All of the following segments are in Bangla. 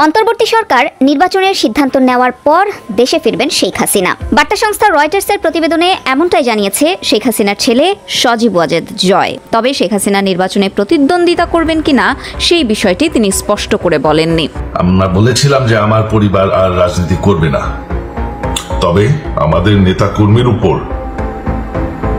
অন্তর্বর্তী সরকার নির্বাচনের সিদ্ধান্ত নেওয়ার পর দেশে ফিরবেন শেখ হাসিনা। বার্তা সংস্থা রয়টার্সের প্রতিবেদনে এমনটাই জানিয়েছে শেখ হাসিনার ছেলে সজীব ওয়াজেদ জয়। তবে শেখ হাসিনা নির্বাচনে প্রতিদ্বন্দ্বিতা করবেন কিনা সেই বিষয়টি তিনি স্পষ্ট করে বলেননি। আমরা বলেছিলাম যে আমার পরিবার আর রাজনীতি করবে না, তবে আমাদের নেতাকর্মীর উপর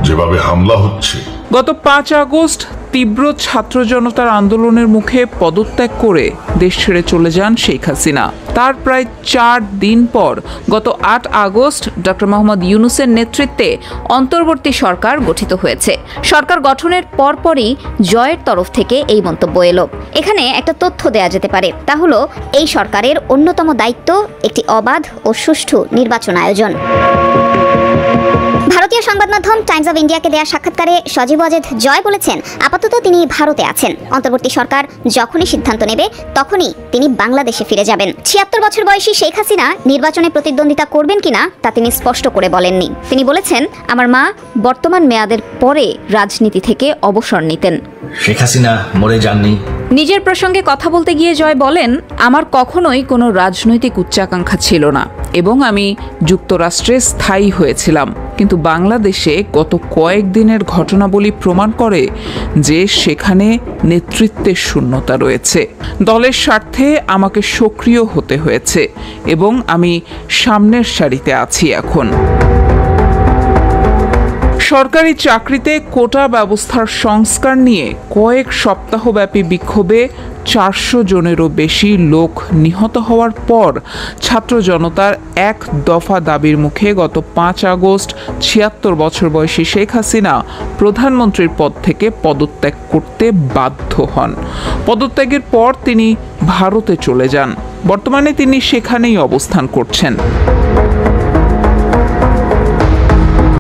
যেভাবে হামলা হচ্ছে। গত 5 আগস্ট তীব্র ছাত্র জনতার আন্দোলনের মুখে পদত্যাগ করে দেশ ছেড়ে চলে যান শেখ হাসিনা। তার প্রায় 4 দিন পর গত 8 আগস্ট ডক্টর মোহাম্মদ ইউনূসের নেতৃত্বে অন্তর্বর্তী সরকার গঠিত হয়েছে। সরকার গঠনের পরপরই জয়ের তরফ থেকে এই মন্তব্য এলো। এখানে একটা তথ্য দেয়া যেতে পারে, তা হলো এই সরকারের অন্যতম দায়িত্ব একটি অবাধ ও সুষ্ঠু নির্বাচন আয়োজন। ভারতীয় সংবাদ মাধ্যম টাইমস অব ইন্ডিয়াকে দেয়া সাক্ষাৎকারে সজীব ওয়াজেদ জয় বলেছেন, আপাতত তিনি ভারতে আছেন। অন্তর্বর্তী সরকার যখনই সিদ্ধান্ত নেবে তখনই তিনি বাংলাদেশে ফিরে যাবেন। 76 বছর বয়সী শেখ হাসিনা নির্বাচনে প্রতিদ্বন্দ্বিতা করবেন কিনা তা তিনি স্পষ্ট করে বলেননি। তিনি বলেছেন, আমার মা বর্তমান মেয়াদের পরে রাজনীতি থেকে অবসর নিতেন। শেখ হাসিনা মরে যাননি। নিজের প্রসঙ্গে কথা বলতে গিয়ে জয় বলেন, আমার কখনোই কোনো রাজনৈতিক উচ্চাকাঙ্ক্ষা ছিল না এবং আমি যুক্তরাষ্ট্রে স্থায়ী হয়েছিলাম, কিন্তু বাংলাদেশে গত কয়েকদিনের ঘটনাবলী প্রমাণ করে যে সেখানে নেতৃত্বের শূন্যতা রয়েছে। দলের স্বার্থে আমাকে সক্রিয় হতে হয়েছে এবং আমি সামনের সারিতে আছি এখন। সরকারি চাকরিতে কোটা ব্যবস্থার সংস্কার নিয়ে কয়েক সপ্তাহব্যাপী বিক্ষোভে 400 জনেরও বেশি লোক নিহত হওয়ার পর ছাত্র জনতার এক দফা দাবির মুখে গত 5 আগস্ট 76 বছর বয়সী শেখ হাসিনা প্রধানমন্ত্রীর পদ থেকে পদত্যাগ করতে বাধ্য হন। পদত্যাগের পর তিনি ভারতে চলে যান। বর্তমানে তিনি সেখানেই অবস্থান করছেন।